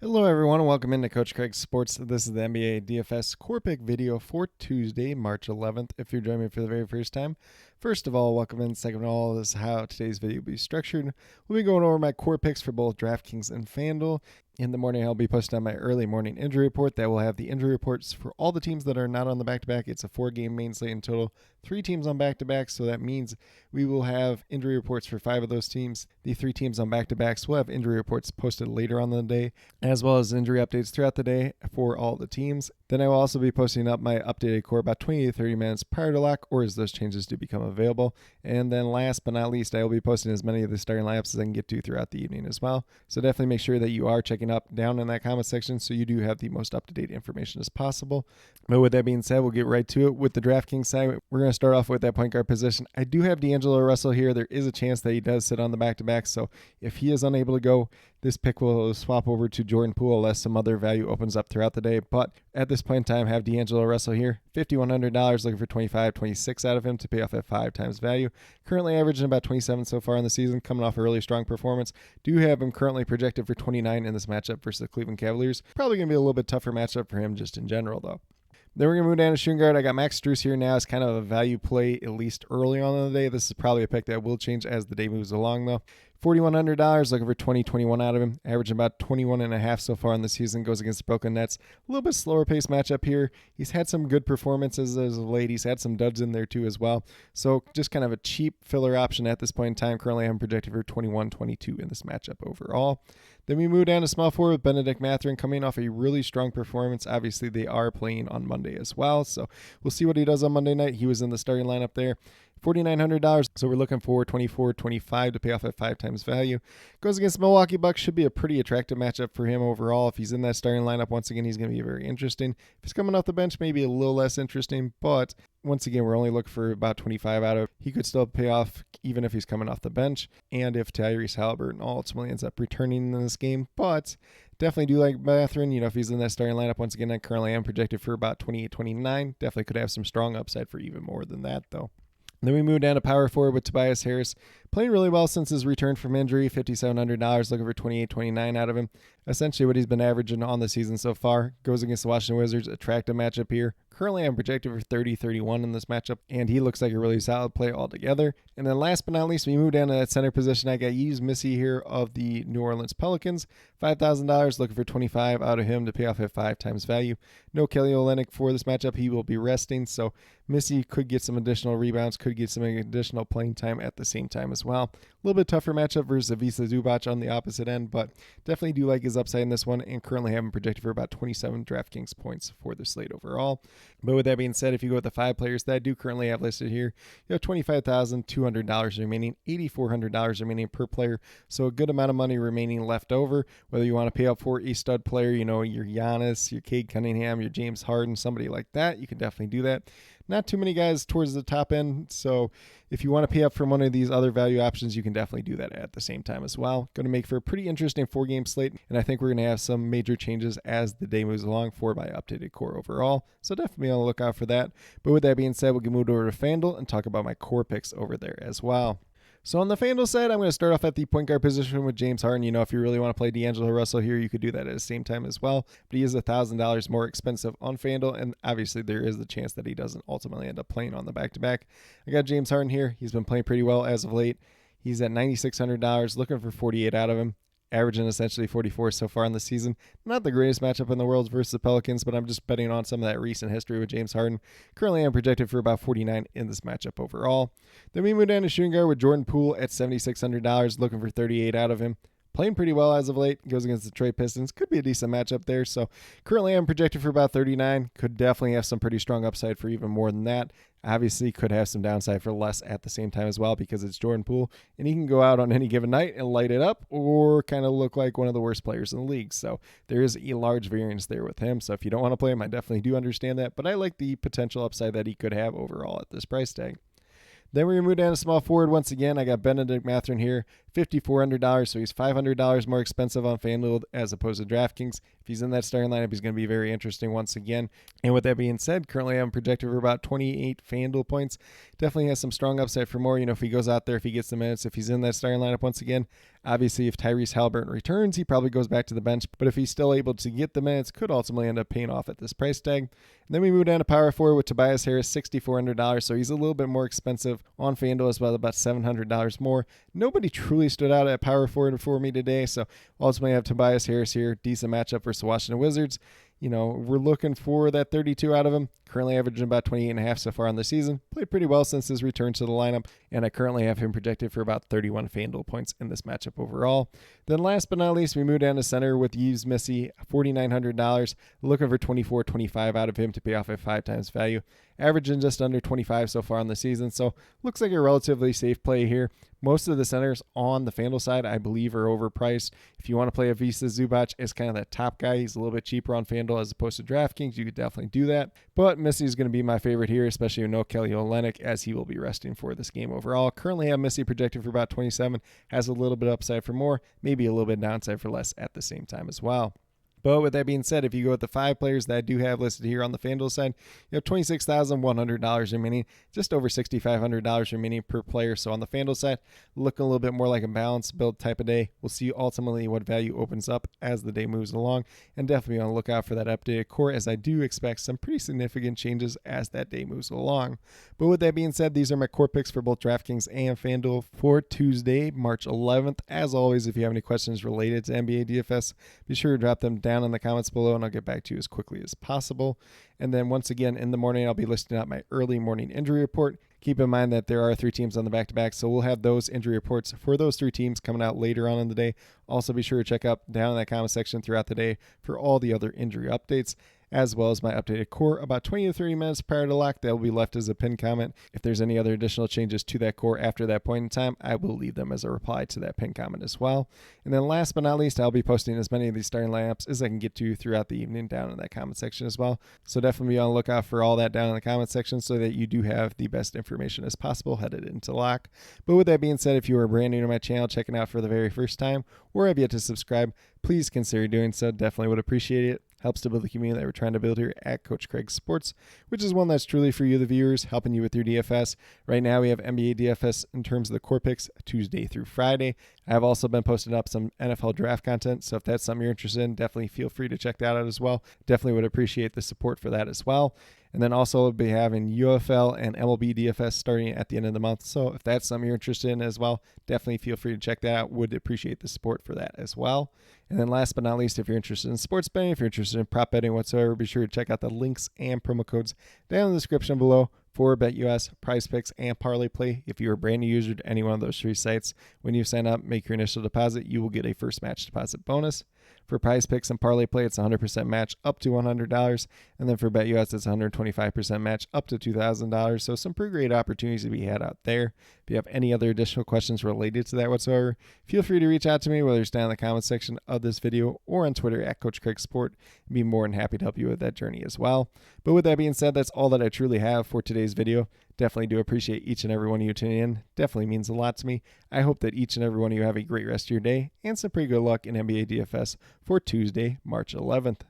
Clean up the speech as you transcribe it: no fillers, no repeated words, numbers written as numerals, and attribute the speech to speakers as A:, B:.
A: Hello everyone and welcome into Coach Craig's Sports. This is the NBA DFS Core Pick video for Tuesday, March 11th. If you're joining me for the very first time, first of all, welcome in. Second of all, this is how today's video will be structured. We'll be going over my core picks for both DraftKings and FanDuel. In the morning, I'll be posting on my early morning injury report that will have the injury reports for all the teams that are not on the back-to-back. It's a 4-game main slate in total, 3 teams on back-to-back, so that means we will have injury reports for 5 of those teams. The 3 teams on back-to-backs will have injury reports posted later on in the day, as well as injury updates throughout the day for all the teams. Then I will also be posting up my updated core about 20 to 30 minutes prior to lock or as those changes do become available. And then last but not least, I will be posting as many of the starting lineups as I can get to throughout the evening as well. So definitely make sure that you are checking up down in that comment section so you do have the most up-to-date information as possible. But with that being said, we'll get right to it. With the DraftKings side, we're going to start off with that point guard position. I do have D'Angelo Russell here. There is a chance that he does sit on the back-to-back, so if he is unable to go, this pick will swap over to Jordan Poole unless some other value opens up throughout the day. But at this point in time, have D'Angelo Russell here. $5,100, looking for 25, 26 out of him to pay off at 5 times value. Currently averaging about 27 so far in the season, coming off a really strong performance. Do have him currently projected for 29 in this matchup versus the Cleveland Cavaliers. Probably going to be a little bit tougher matchup for him just in general, though. Then we're going to move down to shooting guard. I got Max Strus here now as kind of a value play, at least early on in the day. This is probably a pick that will change as the day moves along, though. $4,100, looking for 21 out of him, averaging about 21.5 so far in the season, goes against the Brooklyn Nets. A little bit slower pace matchup here. He's had some good performances as of late. He's had some duds in there too as well. So just kind of a cheap filler option at this point in time. Currently I'm projected for 21-22 in this matchup overall. Then we move down to small forward with Benedict Mathurin coming off a really strong performance. Obviously, they are playing on Monday as well, so we'll see what he does on Monday night. He was in the starting lineup there. $4,900, so we're looking for 24-25 to pay off at 5 times value. Goes against Milwaukee Bucks, should be a pretty attractive matchup for him overall. If he's in that starting lineup, once again, he's going to be very interesting. If he's coming off the bench, maybe a little less interesting, but once again, we're only looking for about 25 out of. He could still pay off even if he's coming off the bench, and if Tyrese Halliburton ultimately ends up returning in this game, but definitely do like Mathurin. If he's in that starting lineup, once again, I currently am projected for about 28-29. Definitely could have some strong upside for even more than that, though. Then we move down to power forward with Tobias Harris. Playing really well since his return from injury. $5,700, looking for 28-29 out of him. Essentially what he's been averaging on the season so far. Goes against the Washington Wizards. Attractive matchup here. Currently I'm projected for 30-31 in this matchup, and he looks like a really solid play altogether. And then last but not least, we move down to that center position. I got Yves Missi here of the New Orleans Pelicans. $5,000, looking for 25 out of him to pay off at 5 times value. No Kelly Olynyk for this matchup. He will be resting, so Missi could get some additional rebounds, could get some additional playing time at the same time as well. A little bit tougher matchup versus Ivica Zubac on the opposite end, but definitely do like his upside in this one, and currently have him projected for about 27 DraftKings points for the slate overall. But with that being said, if you go with the 5 players that I do currently have listed here, you have $25,200 remaining, $8,400 remaining per player, so a good amount of money remaining left over. Whether you want to pay up for a stud player, your Giannis, your Cade Cunningham, your James Harden, somebody like that, you can definitely do that. Not too many guys towards the top end, so if you want to pay up for one of these other value options, you can definitely do that at the same time as well. Going to make for a pretty interesting 4-game slate, and I think we're going to have some major changes as the day moves along for my updated core overall, so definitely be on the lookout for that. But with that being said, we'll get moved over to FanDuel and talk about my core picks over there as well. So on the FanDuel side, I'm going to start off at the point guard position with James Harden. If you really want to play D'Angelo Russell here, you could do that at the same time as well. But he is $1,000 more expensive on FanDuel, and obviously there is the chance that he doesn't ultimately end up playing on the back-to-back. I got James Harden here. He's been playing pretty well as of late. He's at $9,600, looking for 48 out of him. Averaging essentially 44 so far in the season. Not the greatest matchup in the world versus the Pelicans, but I'm just betting on some of that recent history with James Harden. Currently, I'm projected for about 49 in this matchup overall. Then we move down to shooting guard with Jordan Poole at $7,600, looking for 38 out of him. Playing pretty well as of late. Goes against the Detroit Pistons. Could be a decent matchup there. So currently I'm projected for about 39. Could definitely have some pretty strong upside for even more than that. Obviously could have some downside for less at the same time as well because it's Jordan Poole. And he can go out on any given night and light it up or kind of look like one of the worst players in the league. So there is a large variance there with him. So if you don't want to play him, I definitely do understand that. But I like the potential upside that he could have overall at this price tag. Then we're going to move down to small forward once again. I got Benedict Mathurin here, $5,400, so he's $500 more expensive on FanDuel as opposed to DraftKings. If he's in that starting lineup, he's going to be very interesting once again. And with that being said, currently I'm projected for about 28 FanDuel points. Definitely has some strong upside for more. If he goes out there, if he gets the minutes, if he's in that starting lineup once again, Obviously, if Tyrese Halliburton returns, he probably goes back to the bench, but if he's still able to get the minutes, could ultimately end up paying off at this price tag. And then we move down to power forward with Tobias Harris, $6,400, so he's a little bit more expensive on FanDuel as well, about $700 more. Nobody truly stood out at power forward for me today, so ultimately I have Tobias Harris here, decent matchup versus the Washington Wizards. We're looking for that 32 out of him. Currently averaging about 28.5 so far on the season. Played pretty well since his return to the lineup, and I currently have him projected for about 31 FanDuel points in this matchup overall. Then last but not least, we move down to center with Yves Missy, $4,900. Looking for 24.25 out of him to pay off at 5 times value. Averaging just under 25 so far on the season, so looks like a relatively safe play here. Most of the centers on the FanDuel side, I believe, are overpriced. If you want to play a Visa Zubac as kind of that top guy, he's a little bit cheaper on FanDuel as opposed to DraftKings. You could definitely do that. But Missy is going to be my favorite here, especially with no Kelly Olynyk, as he will be resting for this game overall. Currently have Missy projected for about 27. Has a little bit upside for more, maybe a little bit downside for less at the same time as well. But with that being said, if you go with the 5 players that I do have listed here on the FanDuel side, you have $26,100 remaining, just over $6,500 remaining per player. So on the FanDuel side, looking a little bit more like a balanced build type of day. We'll see ultimately what value opens up as the day moves along, and definitely on the lookout for that updated core, as I do expect some pretty significant changes as that day moves along. But with that being said, these are my core picks for both DraftKings and FanDuel for Tuesday, March 11th. As always, if you have any questions related to NBA DFS, be sure to drop them down in the comments below, and I'll get back to you as quickly as possible. And then once again in the morning, I'll be listing out my early morning injury report. Keep in mind that there are 3 teams on the back-to-back, so we'll have those injury reports for those 3 teams coming out later on in the day. Also be sure to check up down in that comment section throughout the day for all the other injury updates, as well as my updated core about 20 to 30 minutes prior to lock. That will be left as a pinned comment. If there's any other additional changes to that core after that point in time, I will leave them as a reply to that pinned comment as well. And then last but not least, I'll be posting as many of these starting lineups as I can get to throughout the evening down in that comment section as well. So definitely be on the lookout for all that down in the comment section so that you do have the best information as possible headed into lock. But with that being said, if you are brand new to my channel, checking out for the very first time, or have yet to subscribe, please consider doing so. Definitely would appreciate it. Helps to build the community that we're trying to build here at Coach Craig Sports, which is one that's truly for you, the viewers, helping you with your DFS. Right now, we have NBA DFS in terms of the core picks Tuesday through Friday. I have also been posting up some NFL draft content, so if that's something you're interested in, definitely feel free to check that out as well. Definitely would appreciate the support for that as well. And then also we'll be having UFL and MLB DFS starting at the end of the month. So if that's something you're interested in as well, definitely feel free to check that out. Would appreciate the support for that as well. And then last but not least, if you're interested in sports betting, if you're interested in prop betting whatsoever, be sure to check out the links and promo codes down in the description below for BetUS, Prize Picks, and Parlay Play. If you're a brand new user to any one of those 3 sites, when you sign up, make your initial deposit, you will get a first match deposit bonus. For Prize Picks and Parlay Play, it's 100% match up to $100. And then for BetUS, it's 125% match up to $2,000. So some pretty great opportunities to be had out there. If you have any other additional questions related to that whatsoever, feel free to reach out to me, whether it's down in the comment section of this video or on Twitter at Coach Craig Sport. I'd be more than happy to help you with that journey as well. But with that being said, that's all that I truly have for today's video. Definitely do appreciate each and every one of you tuning in. Definitely means a lot to me. I hope that each and every one of you have a great rest of your day and some pretty good luck in NBA DFS for Tuesday, March 11th.